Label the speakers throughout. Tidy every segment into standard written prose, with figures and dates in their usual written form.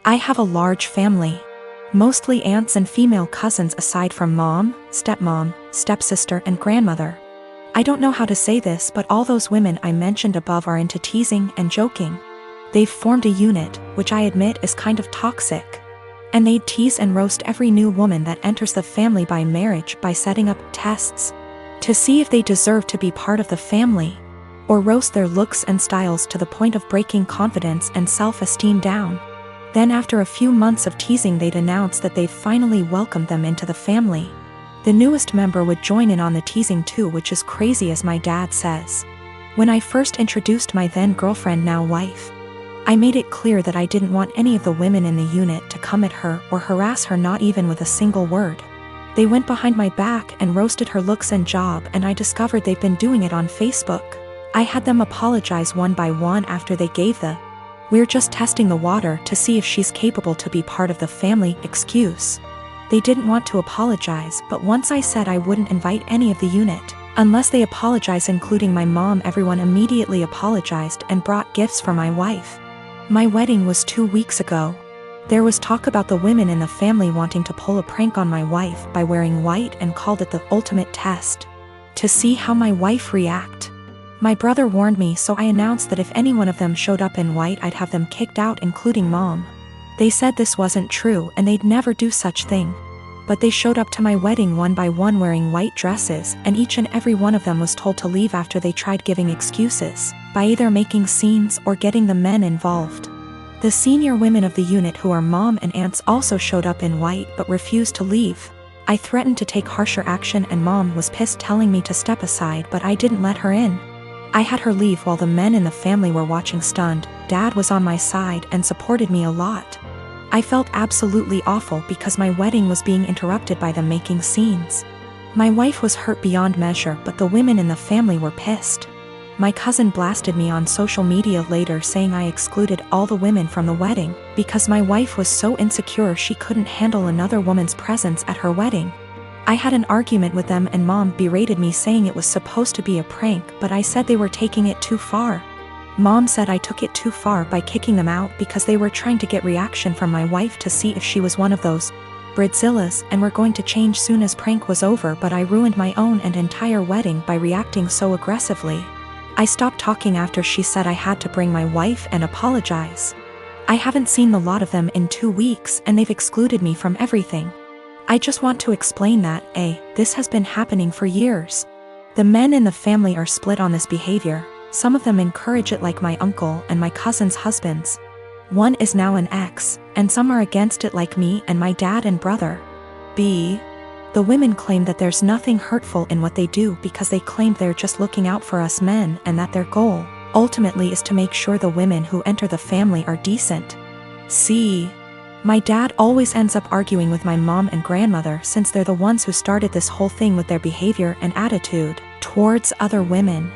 Speaker 1: I have a large family. Mostly aunts and female cousins aside from mom, stepmom, stepsister and grandmother. I don't know how to say this, but all those women I mentioned above are into teasing and joking. They've formed a unit, which I admit is kind of toxic. And they'd tease and roast every new woman that enters the family by marriage by setting up tests to see if they deserve to be part of the family, or roast their looks and styles to the point of breaking confidence and self-esteem down. Then after a few months of teasing, they'd announce that they've finally welcomed them into the family. The newest member would join in on the teasing too, which is crazy, as my dad says. When I first introduced my then girlfriend, now wife, I made it clear that I didn't want any of the women in the unit to come at her or harass her, not even with a single word. They went behind my back and roasted her looks and job, and I discovered they've been doing it on Facebook. I had them apologize one by one after they gave the "we're just testing the water to see if she's capable to be part of the family" excuse. They didn't want to apologize, but once I said I wouldn't invite any of the unit unless they apologize, including my mom, everyone immediately apologized and brought gifts for my wife. My wedding was 2 weeks ago. There was talk about the women in the family wanting to pull a prank on my wife by wearing white and called it the ultimate test to see how my wife react. My brother warned me, so I announced that if any one of them showed up in white, I'd have them kicked out, including mom. They said this wasn't true and they'd never do such thing. But they showed up to my wedding one by one wearing white dresses, and each and every one of them was told to leave after they tried giving excuses by either making scenes or getting the men involved. The senior women of the unit, who are mom and aunts, also showed up in white but refused to leave. I threatened to take harsher action and mom was pissed, telling me to step aside, but I didn't let her in. I had her leave while the men in the family were watching stunned. Dad was on my side and supported me a lot. I felt absolutely awful because my wedding was being interrupted by them making scenes. My wife was hurt beyond measure, but the women in the family were pissed. My cousin blasted me on social media later, saying I excluded all the women from the wedding because my wife was so insecure she couldn't handle another woman's presence at her wedding. I had an argument with them and mom berated me, saying it was supposed to be a prank, but I said they were taking it too far. Mom said I took it too far by kicking them out because they were trying to get reaction from my wife to see if she was one of those Bridzillas and were going to change soon as prank was over, but I ruined my own and entire wedding by reacting so aggressively. I stopped talking after she said I had to bring my wife and apologize. I haven't seen the lot of them in 2 weeks and they've excluded me from everything. I just want to explain that, this has been happening for years. The men in the family are split on this behavior. Some of them encourage it, like my uncle and my cousin's husbands. One is now an ex, and some are against it, like me and my dad and brother. The women claim that there's nothing hurtful in what they do because they claim they're just looking out for us men, and that their goal, ultimately, is to make sure the women who enter the family are decent. My dad always ends up arguing with my mom and grandmother, since they're the ones who started this whole thing with their behavior and attitude towards other women.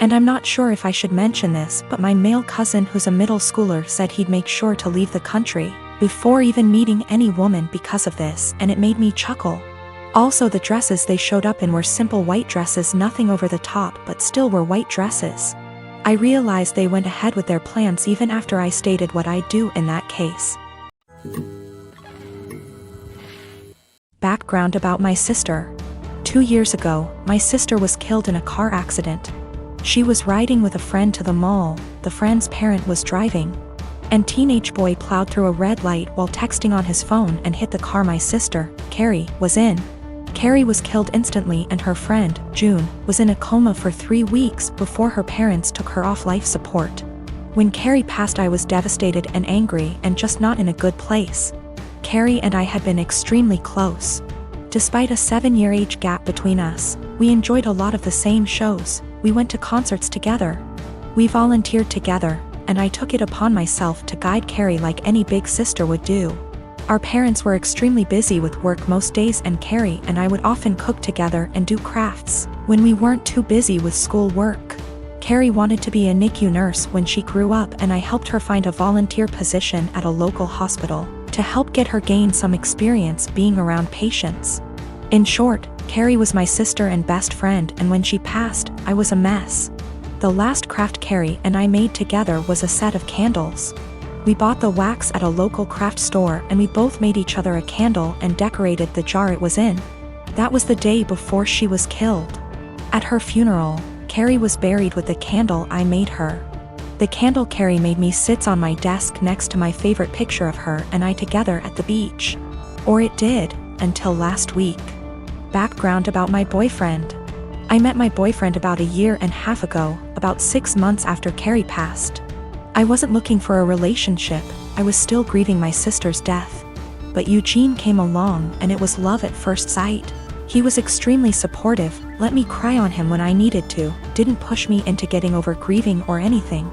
Speaker 1: And I'm not sure if I should mention this, but my male cousin, who's a middle schooler, said he'd make sure to leave the country before even meeting any woman because of this, and it made me chuckle. Also, the dresses they showed up in were simple white dresses, nothing over the top, but still were white dresses. I realized they went ahead with their plans even after I stated what I'd do in that case. Background about my sister. 2 years ago, my sister was killed in a car accident. She was riding with a friend to the mall, the friend's parent was driving, and teenage boy plowed through a red light while texting on his phone and hit the car my sister, Carrie, was in. Carrie was killed instantly, and her friend, June, was in a coma for 3 weeks before her parents took her off life support. When Carrie passed, I was devastated and angry and just not in a good place. Carrie and I had been extremely close. Despite a 7-year age gap between us, we enjoyed a lot of the same shows. We went to concerts together. We volunteered together, and I took it upon myself to guide Carrie like any big sister would do. Our parents were extremely busy with work most days, and Carrie and I would often cook together and do crafts when we weren't too busy with school work. Carrie wanted to be a NICU nurse when she grew up, and I helped her find a volunteer position at a local hospital to help get her gain some experience being around patients. In short, Carrie was my sister and best friend, and when she passed, I was a mess. The last craft Carrie and I made together was a set of candles. We bought the wax at a local craft store and we both made each other a candle and decorated the jar it was in. That was the day before she was killed. At her funeral, Carrie was buried with the candle I made her. The candle Carrie made me sits on my desk next to my favorite picture of her and I together at the beach. Or it did, until last week. Background about my boyfriend. I met my boyfriend about a year and a half ago, about 6 months after Carrie passed. I wasn't looking for a relationship, I was still grieving my sister's death. But Eugene came along and it was love at first sight. He was extremely supportive, let me cry on him when I needed to, didn't push me into getting over grieving or anything.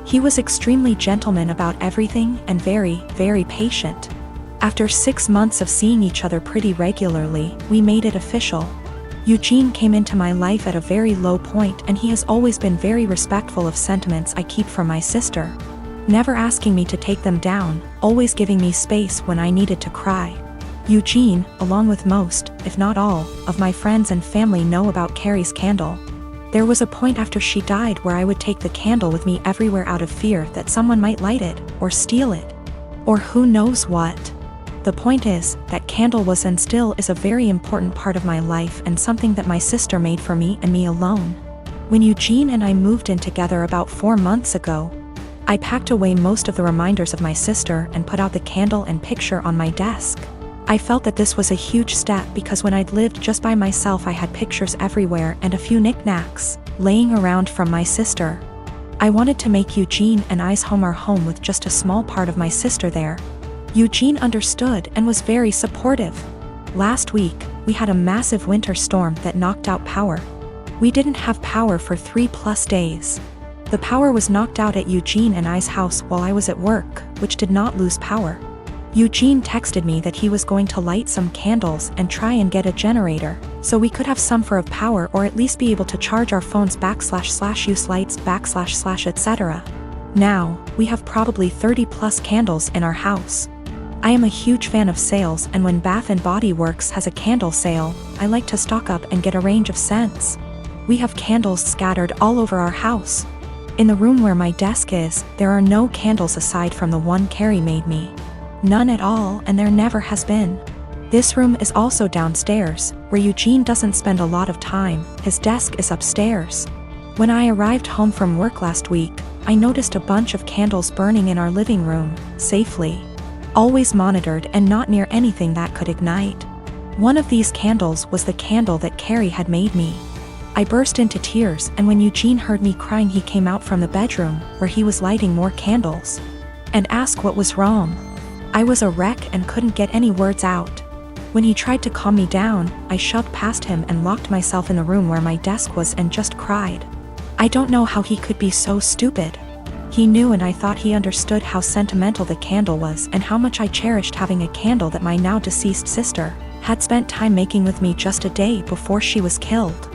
Speaker 1: He was extremely gentleman about everything and very, very patient. After 6 months of seeing each other pretty regularly, we made it official. Eugene came into my life at a very low point and he has always been very respectful of sentiments I keep from my sister. Never asking me to take them down, always giving me space when I needed to cry. Eugene, along with most, if not all, of my friends and family know about Carrie's candle. There was a point after she died where I would take the candle with me everywhere out of fear that someone might light it, or steal it. Or who knows what. The point is, that candle was and still is a very important part of my life and something that my sister made for me and me alone. When Eugene and I moved in together about 4 months ago, I packed away most of the reminders of my sister and put out the candle and picture on my desk. I felt that this was a huge step because when I'd lived just by myself I had pictures everywhere and a few knickknacks laying around from my sister. I wanted to make Eugene and I's home our home with just a small part of my sister there. Eugene understood and was very supportive. Last week, we had a massive winter storm that knocked out power. We didn't have power for 3+ days. The power was knocked out at Eugene and I's house while I was at work, which did not lose power. Eugene texted me that he was going to light some candles and try and get a generator, so we could have some for of power or at least be able to charge our phones / use lights / etc. Now, we have probably 30+ candles in our house. I am a huge fan of sales and when Bath & Body Works has a candle sale, I like to stock up and get a range of scents. We have candles scattered all over our house. In the room where my desk is, there are no candles aside from the one Carrie made me. None at all and there never has been. This room is also downstairs, where Eugene doesn't spend a lot of time, his desk is upstairs. When I arrived home from work last week, I noticed a bunch of candles burning in our living room, safely. Always monitored and not near anything that could ignite. One of these candles was the candle that Carrie had made me. I burst into tears and when Eugene heard me crying he came out from the bedroom, where he was lighting more candles, and asked what was wrong. I was a wreck and couldn't get any words out. When he tried to calm me down, I shoved past him and locked myself in the room where my desk was and just cried. I don't know how he could be so stupid. He knew and I thought he understood how sentimental the candle was and how much I cherished having a candle that my now deceased sister had spent time making with me just a day before she was killed.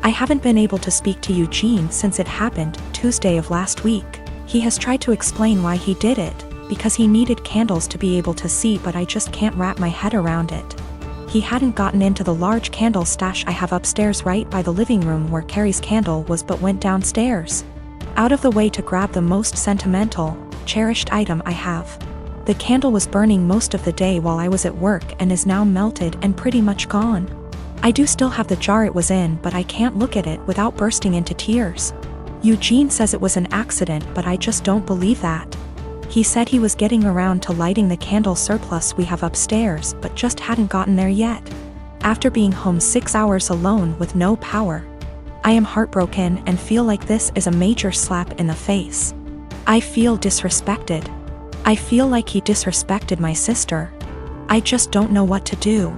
Speaker 1: I haven't been able to speak to Eugene since it happened, Tuesday of last week. He has tried to explain why he did it, because he needed candles to be able to see but I just can't wrap my head around it. He hadn't gotten into the large candle stash I have upstairs right by the living room where Carrie's candle was but went downstairs. Out of the way to grab the most sentimental, cherished item I have. The candle was burning most of the day while I was at work and is now melted and pretty much gone. I do still have the jar it was in but I can't look at it without bursting into tears. Eugene says it was an accident but I just don't believe that. He said he was getting around to lighting the candle surplus we have upstairs but just hadn't gotten there yet. After being home 6 hours alone with no power. I am heartbroken and feel like this is a major slap in the face. I feel disrespected. I feel like he disrespected my sister. I just don't know what to do.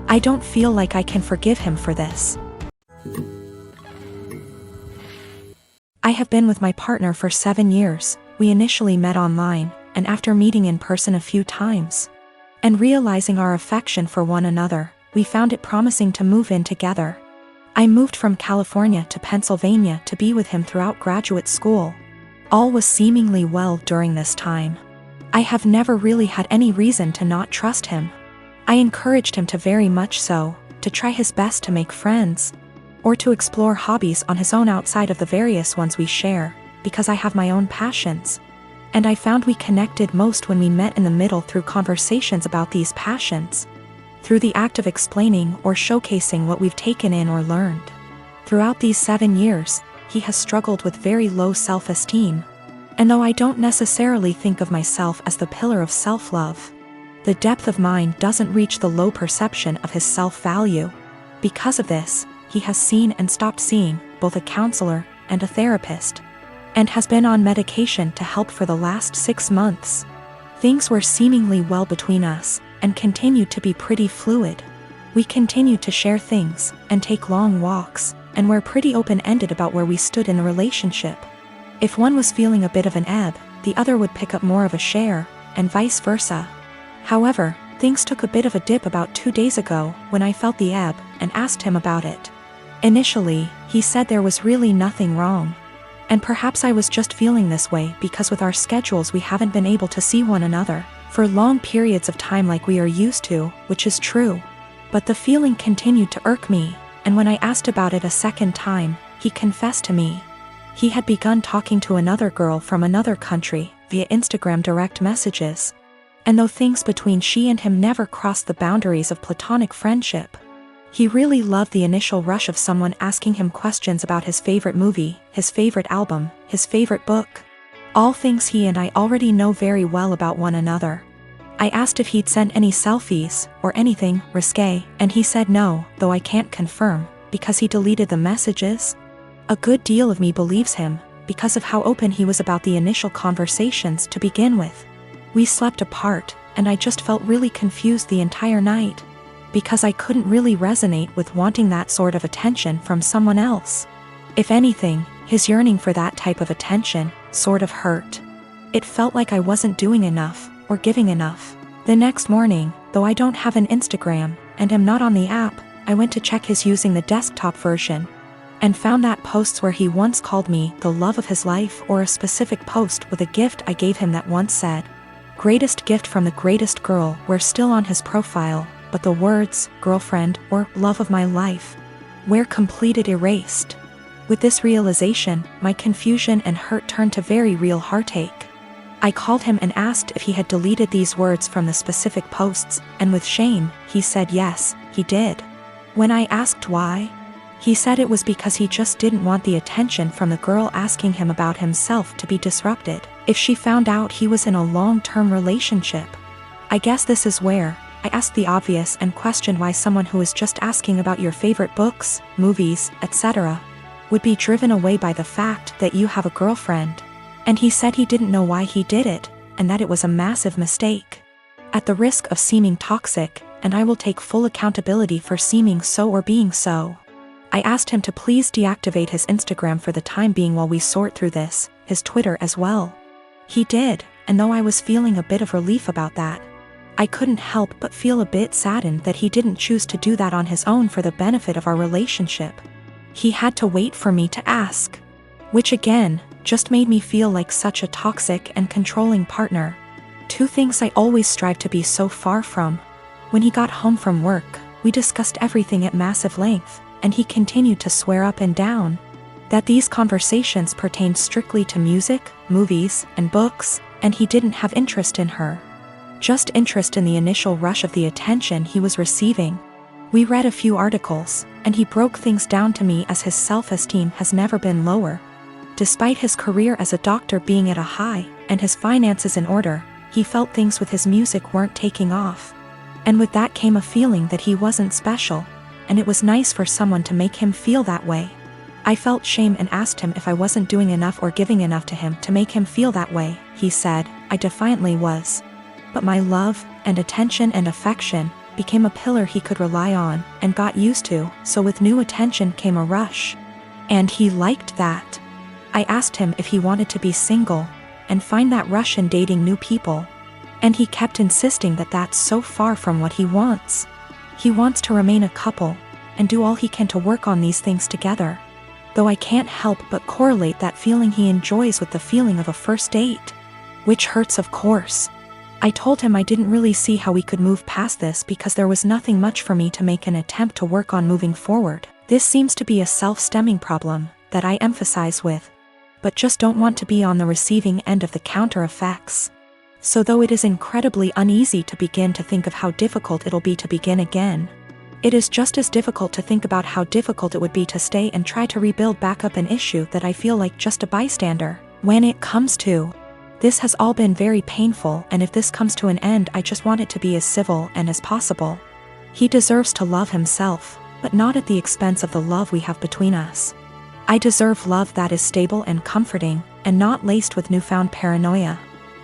Speaker 1: I don't feel like I can forgive him for this. I have been with my partner for 7 years. We initially met online, and after meeting in person a few times, and realizing our affection for one another, we found it promising to move in together. I moved from California to Pennsylvania to be with him throughout graduate school. All was seemingly well during this time. I have never really had any reason to not trust him. I encouraged him to very much so, to try his best to make friends, or to explore hobbies on his own outside of the various ones we share, because I have my own passions. And I found we connected most when we met in the middle through conversations about these passions. Through the act of explaining or showcasing what we've taken in or learned. Throughout these 7 years, he has struggled with very low self-esteem. And though I don't necessarily think of myself as the pillar of self-love, the depth of mine doesn't reach the low perception of his self-value. Because of this, he has seen and stopped seeing both a counselor and a therapist, and has been on medication to help for the last 6 months. Things were seemingly well between us, and continued to be pretty fluid. We continued to share things, and take long walks, and were pretty open-ended about where we stood in the relationship. If one was feeling a bit of an ebb, the other would pick up more of a share, and vice versa. However, things took a bit of a dip about 2 days ago when I felt the ebb and asked him about it. Initially, he said there was really nothing wrong. And perhaps I was just feeling this way because with our schedules we haven't been able to see one another for long periods of time like we are used to, which is true. But the feeling continued to irk me, and when I asked about it a second time, he confessed to me. He had begun talking to another girl from another country via Instagram direct messages. And though things between she and him never crossed the boundaries of platonic friendship, he really loved the initial rush of someone asking him questions about his favorite movie, his favorite album, his favorite book. All things he and I already know very well about one another. I asked if he'd sent any selfies, or anything risque, and he said no, though I can't confirm, because he deleted the messages. A good deal of me believes him, because of how open he was about the initial conversations to begin with. We slept apart, and I just felt really confused the entire night. Because I couldn't really resonate with wanting that sort of attention from someone else. If anything, his yearning for that type of attention sort of hurt. It felt like I wasn't doing enough, or giving enough. The next morning, though I don't have an Instagram, and am not on the app, I went to check his using the desktop version, and found that posts where he once called me the love of his life, or a specific post with a gift I gave him that once said, "Greatest gift from the greatest girl," were still on his profile, but the words, girlfriend, or love of my life, were completed erased. With this realization, my confusion and hurt turned to very real heartache. I called him and asked if he had deleted these words from the specific posts, and with shame, he said yes, he did. When I asked why, he said it was because he just didn't want the attention from the girl asking him about himself to be disrupted if she found out he was in a long-term relationship. I guess this is where I asked the obvious and questioned why someone who is just asking about your favorite books, movies, etc., would be driven away by the fact that you have a girlfriend. And he said he didn't know why he did it, and that it was a massive mistake. At the risk of seeming toxic, and I will take full accountability for seeming so or being so, I asked him to please deactivate his Instagram for the time being while we sort through this, his Twitter as well. He did, and though I was feeling a bit of relief about that, I couldn't help but feel a bit saddened that he didn't choose to do that on his own for the benefit of our relationship. He had to wait for me to ask. Which again, just made me feel like such a toxic and controlling partner. Two things I always strive to be so far from. When he got home from work, we discussed everything at massive length, and he continued to swear up and down that these conversations pertained strictly to music, movies, and books, and he didn't have interest in her. Just interest in the initial rush of the attention he was receiving. We read a few articles, and he broke things down to me as his self-esteem has never been lower. Despite his career as a doctor being at a high, and his finances in order, he felt things with his music weren't taking off. And with that came a feeling that he wasn't special, and it was nice for someone to make him feel that way. I felt shame and asked him if I wasn't doing enough or giving enough to him to make him feel that way. He said, I defiantly was. But my love, and attention and affection, became a pillar he could rely on, and got used to, so with new attention came a rush. And he liked that. I asked him if he wanted to be single, and find that rush in dating new people. And he kept insisting that that's so far from what he wants. He wants to remain a couple, and do all he can to work on these things together. Though I can't help but correlate that feeling he enjoys with the feeling of a first date. Which hurts, of course. I told him I didn't really see how we could move past this because there was nothing much for me to make an attempt to work on moving forward. This seems to be a self-stemming problem that I emphasize with. but just don't want to be on the receiving end of the counter effects. So though it is incredibly uneasy to begin to think of how difficult it'll be to begin again, it is just as difficult to think about how difficult it would be to stay and try to rebuild back up an issue that I feel like just a bystander. When it comes to this has all been very painful, and if this comes to an end, I just want it to be as civil and as possible. He deserves to love himself, but not at the expense of the love we have between us. I deserve love that is stable and comforting, and not laced with newfound paranoia.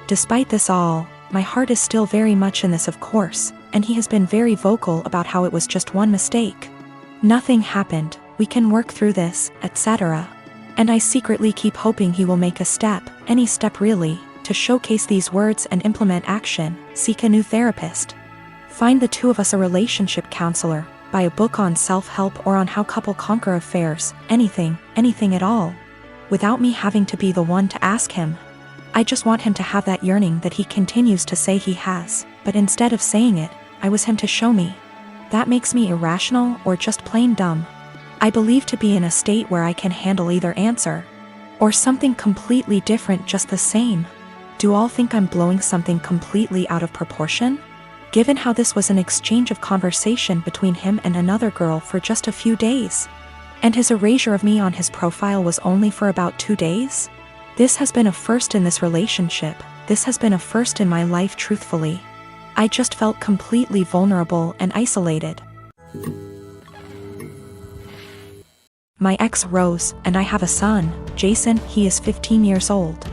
Speaker 1: Despite this all, my heart is still very much in this, of course, and he has been very vocal about how it was just one mistake. Nothing happened, we can work through this, etc. And I secretly keep hoping he will make a step, any step really, to showcase these words and implement action, seek a new therapist. Find the two of us a relationship counselor, buy a book on self-help or on how couple conquer affairs, anything at all. Without me having to be the one to ask him. I just want him to have that yearning that he continues to say he has, but instead of saying it, I was him to show me. That makes me irrational or just plain dumb. I believe to be in a state where I can handle either answer. Or something completely different just the same. Do all think I'm blowing something completely out of proportion? Given how this was an exchange of conversation between him and another girl for just a few days. And his erasure of me on his profile was only for about 2 days? This has been a first in this relationship, this has been a first in my life truthfully. I just felt completely vulnerable and isolated. My ex Rose and I have a son, Jason. He is 15 years old.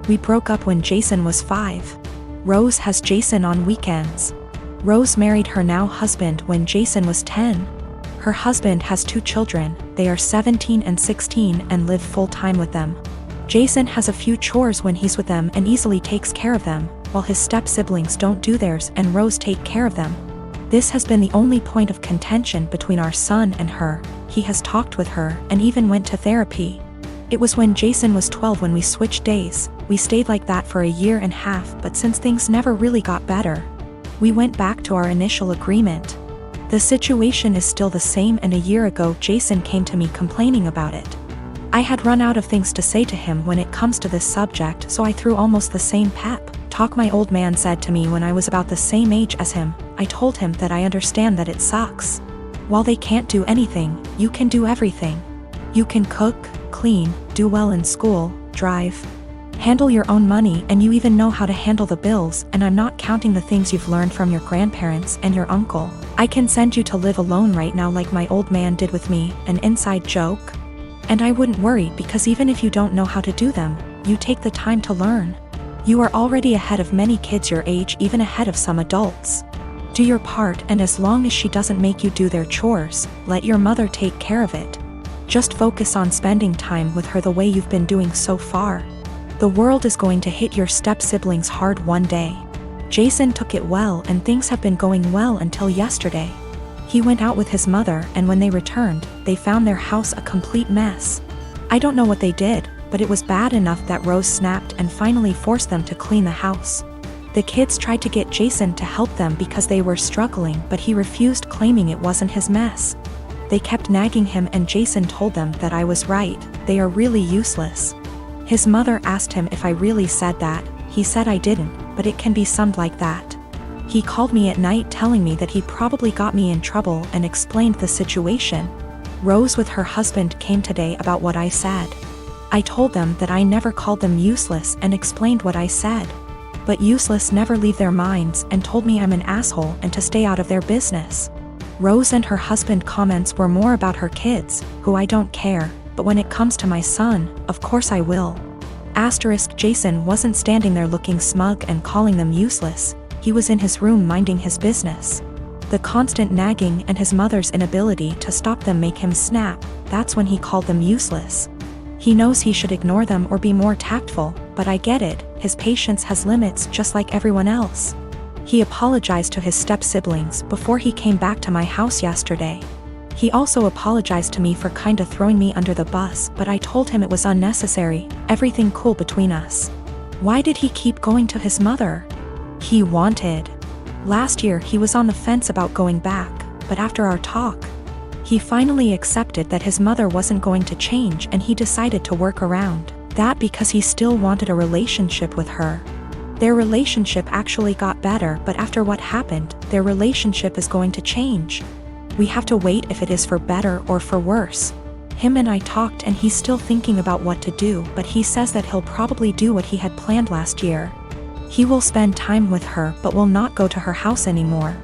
Speaker 1: We broke up when Jason was 5. Rose has Jason on weekends. Rose married her now husband when Jason was 10. Her husband has 2 children, they are 17 and 16 and live full-time with them. Jason has a few chores when he's with them and easily takes care of them, while his step-siblings don't do theirs and Rose take care of them. This has been the only point of contention between our son and her. He has talked with her and even went to therapy. It was when Jason was 12 when we switched days. We stayed like that for a year and a half, but since things never really got better, we went back to our initial agreement. The situation is still the same, and a year ago Jason came to me complaining about it. I had run out of things to say to him when it comes to this subject, so I threw almost the same pep talk my old man said to me when I was about the same age as him. I told him that I understand that it sucks. While they can't do anything, you can do everything. You can cook, clean, do well in school, drive, handle your own money, and you even know how to handle the bills, and I'm not counting the things you've learned from your grandparents and your uncle. I can send you to live alone right now like my old man did with me, an inside joke. And I wouldn't worry, because even if you don't know how to do them, you take the time to learn. You are already ahead of many kids your age, even ahead of some adults. Do your part, and as long as she doesn't make you do their chores, let your mother take care of it. Just focus on spending time with her the way you've been doing so far. The world is going to hit your step-siblings hard one day. Jason took it well, and things have been going well until yesterday. He went out with his mother, and when they returned, they found their house a complete mess. I don't know what they did, but it was bad enough that Rose snapped and finally forced them to clean the house. The kids tried to get Jason to help them because they were struggling, but he refused, claiming it wasn't his mess. They kept nagging him, and Jason told them that I was right, they are really useless. His mother asked him if I really said that. He said I didn't, but it can be summed like that. He called me at night telling me that he probably got me in trouble and explained the situation. Rose with her husband came today about what I said. I told them that I never called them useless and explained what I said. But useless never leave their minds, and told me I'm an asshole and to stay out of their business. Rose and her husband comments were more about her kids, who I don't care, but when it comes to my son, of course I will. Jason wasn't standing there looking smug and calling them useless. He was in his room minding his business. The constant nagging and his mother's inability to stop them make him snap. That's when he called them useless. He knows he should ignore them or be more tactful, but I get it, his patience has limits just like everyone else. He apologized to his step-siblings before he came back to my house yesterday. He also apologized to me for kinda throwing me under the bus, but I told him it was unnecessary, everything cool between us. Why did he keep going to his mother? He wanted. Last year he was on the fence about going back, but after our talk, he finally accepted that his mother wasn't going to change, and he decided to work around. That because he still wanted a relationship with her. Their relationship actually got better, but after what happened, their relationship is going to change. We have to wait if it is for better or for worse. Him and I talked and he's still thinking about what to do, but he says that he'll probably do what he had planned last year. He will spend time with her but will not go to her house anymore.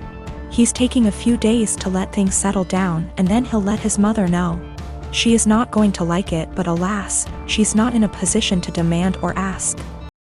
Speaker 1: He's taking a few days to let things settle down and then he'll let his mother know. She is not going to like it, but alas, she's not in a position to demand or ask.